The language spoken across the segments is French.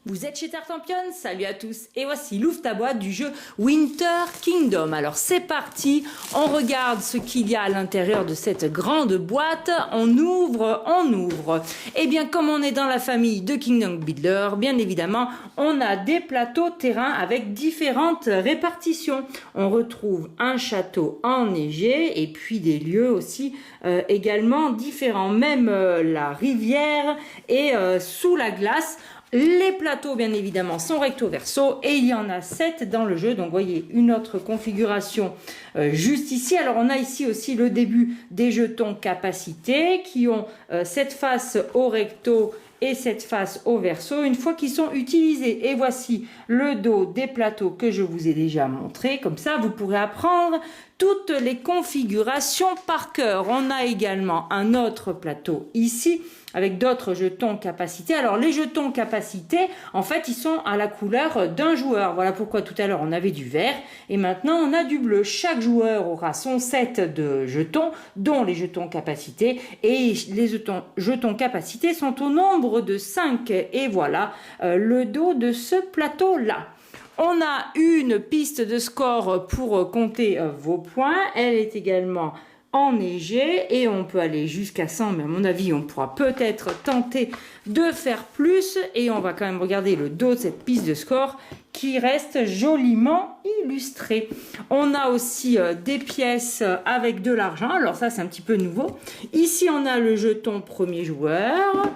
Vous êtes chez Tartampion, salut à tous, et voici l'ouvre ta boîte du jeu Winter Kingdom. Alors c'est parti, on regarde ce qu'il y a à l'intérieur de cette grande boîte, on ouvre. Et bien comme on est dans la famille de Kingdom Builder, bien évidemment, on a des plateaux terrain avec différentes répartitions. On retrouve un château enneigé et puis des lieux aussi également différents, même la rivière et sous la glace. Les plateaux, bien évidemment, sont recto verso et il y en a 7 dans le jeu. Donc, vous voyez une autre configuration juste ici. Alors, on a ici aussi le début des jetons capacité qui ont cette face au recto et cette face au verso une fois qu'ils sont utilisés. Et voici le dos des plateaux que je vous ai déjà montré. Comme ça, vous pourrez apprendre toutes les configurations par cœur. On a également un autre plateau ici avec d'autres jetons capacité. Alors les jetons capacité, en fait, ils sont à la couleur d'un joueur. Voilà pourquoi tout à l'heure on avait du vert et maintenant on a du bleu. Chaque joueur aura son set de jetons, dont les jetons capacité, et les jetons capacité sont au nombre de 5. Et voilà le dos de ce plateau-là. On a une piste de score pour compter vos points. Elle est également enneigée et on peut aller jusqu'à 100, mais à mon avis on pourra peut-être tenter de faire plus. Et on va quand même regarder le dos de cette piste de score qui reste joliment illustrée. On a aussi des pièces avec de l'argent. Alors ça c'est un petit peu nouveau. Ici on a le jeton premier joueur.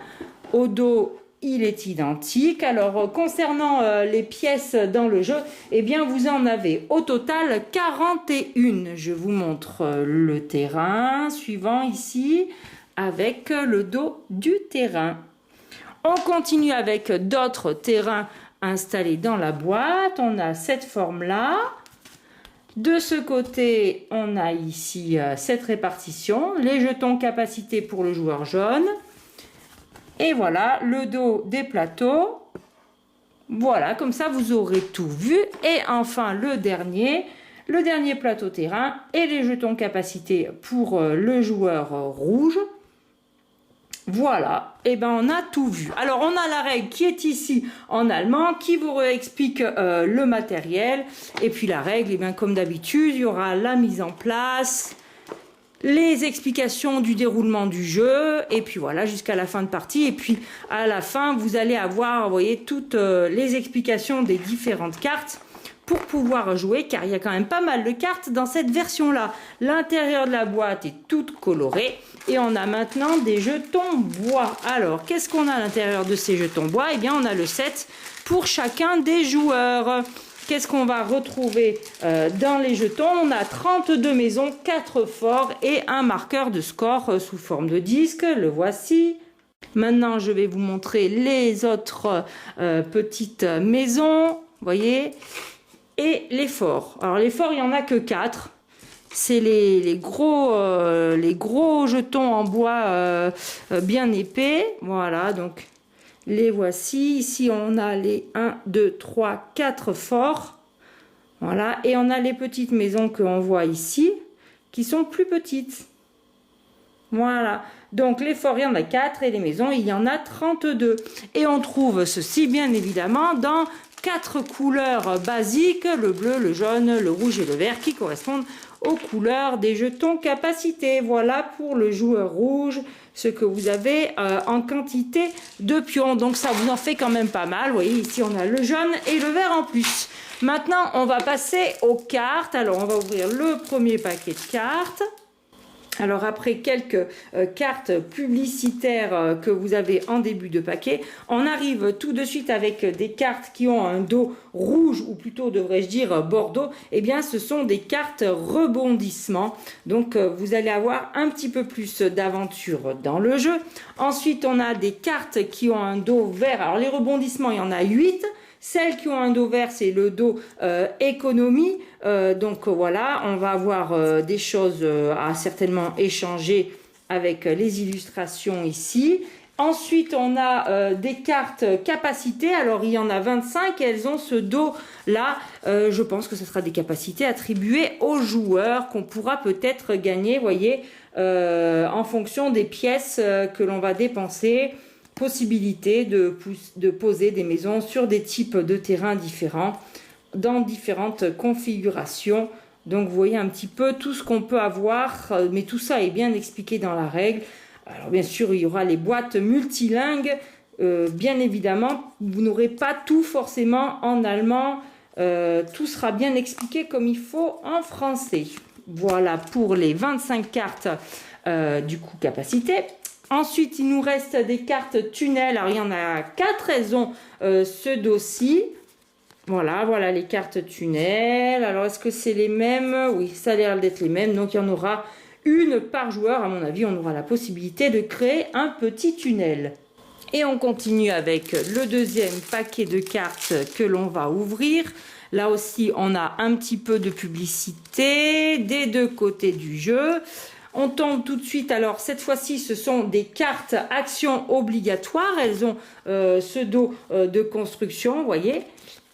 Au dos il est identique. Alors concernant les pièces dans le jeu, eh bien vous en avez au total 41. Je vous montre le terrain suivant ici avec le dos du terrain. On continue avec d'autres terrains installés dans la boîte. On a cette forme-là. De ce côté, on a ici cette répartition. Les jetons capacité pour le joueur jaune. Et voilà le dos des plateaux. Voilà, comme ça vous aurez tout vu. Et enfin le dernier plateau terrain et les jetons capacité pour le joueur rouge. Voilà, et ben on a tout vu. Alors on a la règle qui est ici en allemand qui vous réexplique le matériel. Et puis la règle, et bien comme d'habitude, il y aura la mise en place, les explications du déroulement du jeu, et puis voilà, jusqu'à la fin de partie. Et puis à la fin, vous allez avoir, vous voyez, toutes les explications des différentes cartes pour pouvoir jouer, car il y a quand même pas mal de cartes dans cette version-là. L'intérieur de la boîte est toute colorée, et on a maintenant des jetons bois. Alors, qu'est-ce qu'on a à l'intérieur de ces jetons bois? Eh bien, on a le set pour chacun des joueurs. Qu'est-ce qu'on va retrouver dans les jetons? On a 32 maisons, 4 forts et un marqueur de score sous forme de disque. Le voici. Maintenant, je vais vous montrer les autres petites maisons. Vous voyez? Et les forts. Alors, les forts, il n'y en a que 4. C'est les gros jetons en bois bien épais. Voilà, donc les voici. Ici, on a les 1, 2, 3, 4 forts. Voilà. Et on a les petites maisons que l'on voit ici, qui sont plus petites. Voilà. Donc, les forts, il y en a 4 et les maisons, il y en a 32. Et on trouve ceci, bien évidemment, dans 4 couleurs basiques, le bleu, le jaune, le rouge et le vert, qui correspondent aux couleurs des jetons capacité. Voilà pour le joueur rouge, ce que vous avez en quantité de pions. Donc ça vous en fait quand même pas mal. Vous voyez, ici on a le jaune et le vert en plus. Maintenant, on va passer aux cartes. Alors, on va ouvrir le premier paquet de cartes. Alors après quelques cartes publicitaires que vous avez en début de paquet, on arrive tout de suite avec des cartes qui ont un dos rouge, ou plutôt devrais-je dire bordeaux. Eh bien ce sont des cartes rebondissement, donc vous allez avoir un petit peu plus d'aventure dans le jeu. Ensuite on a des cartes qui ont un dos vert. Alors les rebondissements, il y en a 8. Celles qui ont un dos vert, c'est le dos économie. Donc voilà, on va avoir des choses à certainement échanger avec les illustrations ici. Ensuite, on a des cartes capacité. Alors, il y en a 25 et elles ont ce dos-là. Je pense que ce sera des capacités attribuées aux joueurs qu'on pourra peut-être gagner, voyez, en fonction des pièces que l'on va dépenser. possibilité de poser des maisons sur des types de terrains différents, dans différentes configurations. Donc vous voyez un petit peu tout ce qu'on peut avoir, mais tout ça est bien expliqué dans la règle. Alors bien sûr, il y aura les boîtes multilingues. Bien évidemment, vous n'aurez pas tout forcément en allemand. Tout sera bien expliqué comme il faut en français. Voilà pour les 25 cartes du coup capacité. Ensuite, il nous reste des cartes tunnels. Alors, il y en a 4, elles ont ce dos-ci. Voilà les cartes tunnels. Alors, est-ce que c'est les mêmes? Oui, ça a l'air d'être les mêmes. Donc, il y en aura une par joueur. À mon avis, on aura la possibilité de créer un petit tunnel. Et on continue avec le deuxième paquet de cartes que l'on va ouvrir. Là aussi, on a un petit peu de publicité des deux côtés du jeu. On tombe tout de suite, alors cette fois-ci ce sont des cartes actions obligatoires, elles ont ce dos de construction, vous voyez.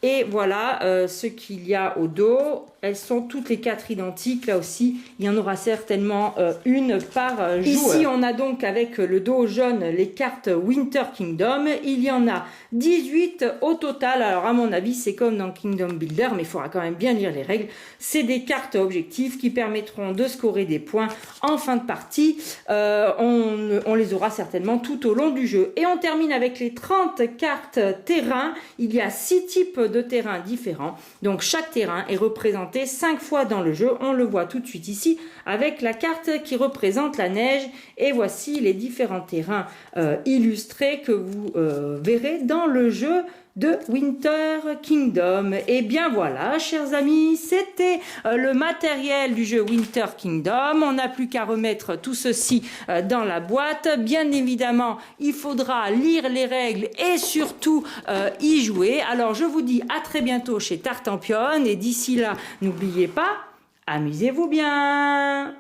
Et voilà ce qu'il y a au dos, elles sont toutes les 4 identiques, là aussi il y en aura certainement une par joueur. Ici on a donc avec le dos jaune les cartes Winter Kingdom, il y en a 18 au total, alors à mon avis c'est comme dans Kingdom Builder, mais il faudra quand même bien lire les règles. C'est des cartes objectifs qui permettront de scorer des points en fin de partie, on les aura certainement tout au long du jeu. Et on termine avec les 30 cartes terrain, il y a 6 types de terrains différents, donc chaque terrain est représenté 5 fois dans le jeu, on le voit tout de suite ici avec la carte qui représente la neige, et voici les différents terrains illustrés que vous verrez dans le jeu de Winter Kingdom. Et bien voilà, chers amis, c'était le matériel du jeu Winter Kingdom. On n'a plus qu'à remettre tout ceci dans la boîte. Bien évidemment, il faudra lire les règles et surtout y jouer. Alors, je vous dis à très bientôt chez Tartampion. Et d'ici là, n'oubliez pas, amusez-vous bien!